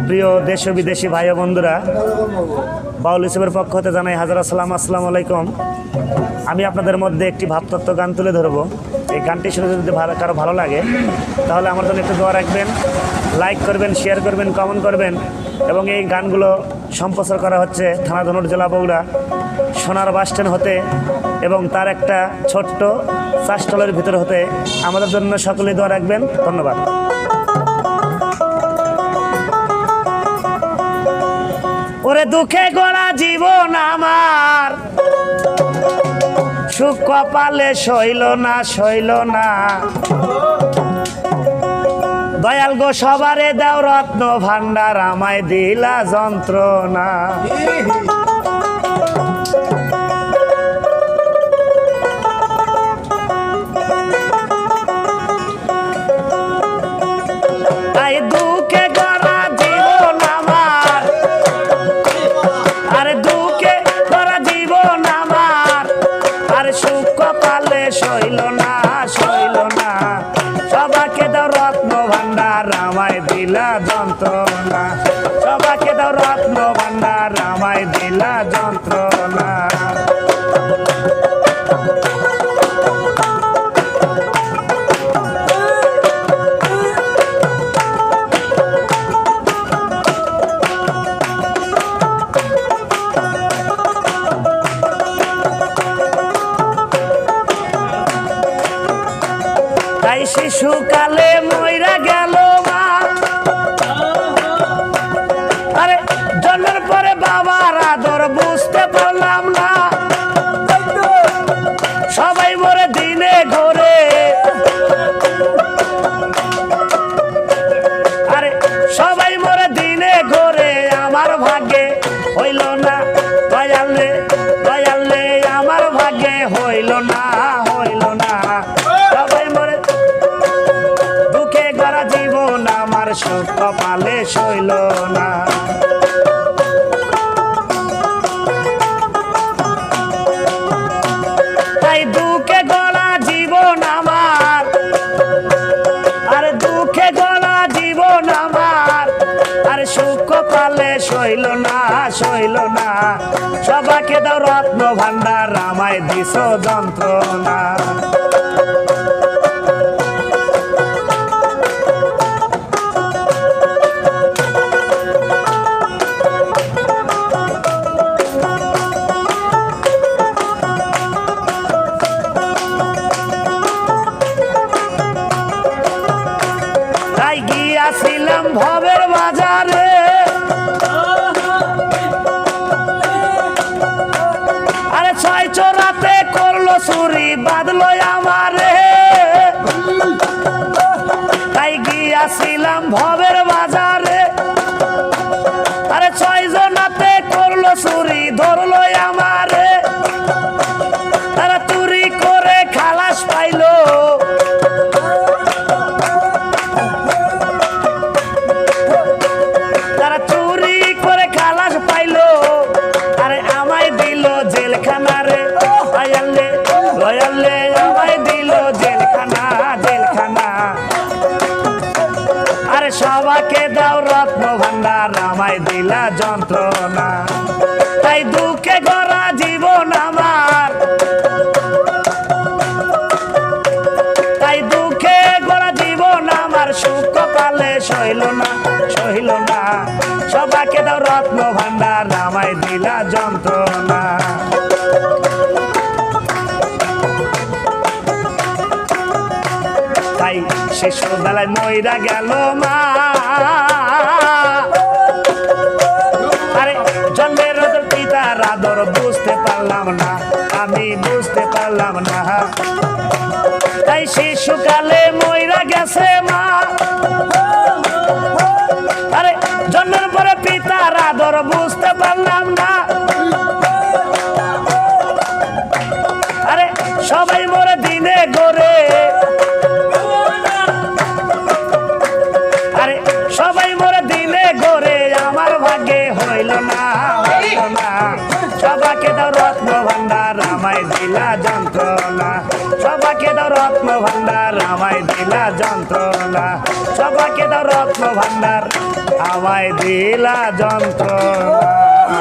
প্রিয় দেশ ও বিদেশি ভাই ও বন্ধুরা, বাউল ইউসুফের পক্ষ হতে জানাই হাজার আসসালাম, আসসালামু আলাইকুম। আমি আপনাদের মধ্যে একটি ভাবতত্ত্ব গান তুলে ধরবো। এই গানটি শুনে যদি কারো ভালো লাগে তাহলে আমার জন্য একটু দোয়া রাখবেন, লাইক করবেন, শেয়ার করবেন, কমেন্ট করবেন। এবং এই গানগুলো সম্প্রচার করা হচ্ছে থানা ধনুর, জেলা বগুড়া, সোনার বাসস্ট্যান্ড হতে এবং তার একটা ছোট্ট চাষটলের ভিতর হতে। আমাদের জন্য সকলেই দোয়া রাখবেন। ধন্যবাদ। ওরে দুঃখে গড়া জীবন আমার, সুখ কপালে সইল না, সইল না। দয়াল গো সবারে দাও রত্ন ভান্ডার, আমায় দিলা যন্ত্রণা। তাই দুঃখে গড়া জীবন আমার, আরে দুঃখে গড়া জীবন আমার, আর সুখ কপালে সইল না, সইল না। সবাকে দাও রত্ন ভান্ডার, আমায় দিলা যন্ত্রণা। সবাকে দাও রত্ন ভান্ডার, আমায় দিলা যন্ত্রণা। তাই শিশুকালে মইরা গেল মা, আরে জন্মের পরে বাবার আদর বুঝতে পারলাম না। সবাই মরে দিনে ঘরে, আরে সবাই মরে দিনে ঘরে, আমার ভাগ্যে হইল না। দয়ালে দয়ালে আমার ভাগ্যে হইল না, হইল না। সবাই মরে দুঃখে গড়া জীবন আমার, সুখ কপালে সইল না। তাই দুঃখে গড়া জীবন আমার, আর দুঃখে গড়া জীবন আমার, আর সুখ কপালে সইল না, সইল না। সবাকে দাও রত্ন ভান্ডার, আমায় দিছ যন্ত্রণা। তাই গিয়াছিলাম ভবের বাজারে, আরে ছয় চোরাতে করলো চুরি, বাঁধলো আমারে। তাই গিয়াছিলাম ভবের বাজারে, আরে ছয় জনাতে করলো চুরি, ধরলো আমারে। তারা চুরি করে খালাস পাইলো, তারা চুরি করে খালাস পাইলো, আরে আমায় দিল জেলখানা রে। দয়ালে দয়ালে আমায় দিল জেলখানা, জেলখানা। আরে সবাকে দাও রত্ন ভান্ডার, আমায় দিলা যন্ত্রণা। তাই দুঃখে গড়া জীবন আমার, তাই দুঃখে গড়া জীবন আমার, সুখ কপালে সইল না, সইল না। সবাকে দাও রত্ন ভান্ডার, আমায় দিলা যন্ত্রণা। তাই শিশুবেলায় মইরা গেল মা, আরে জন্মের পিতার আদর বুঝতে পারলাম না, আমি বুঝতে পারলাম না। তাই শিশুকালে মইরা গেছে মা, আরে জন্মের পরে পিতার আদর বুঝতে পারলাম না। আরে সবাই মরে দিনে ঘরে, আরে সবাই মরে দিনে ঘরে, আমার ভাগ্যে হইল না, হইল না। সবাকে দাও রত্ন ভান্ডার, আমায় দিলা যন্ত্রণা। সবাকে দাও রত্ন রত্ন ভান্ডার আমায় দিলা যন্ত্রণা সবাইকে দাও রত্ন ভান্ডার আমায় দিলা যন্ত্রণা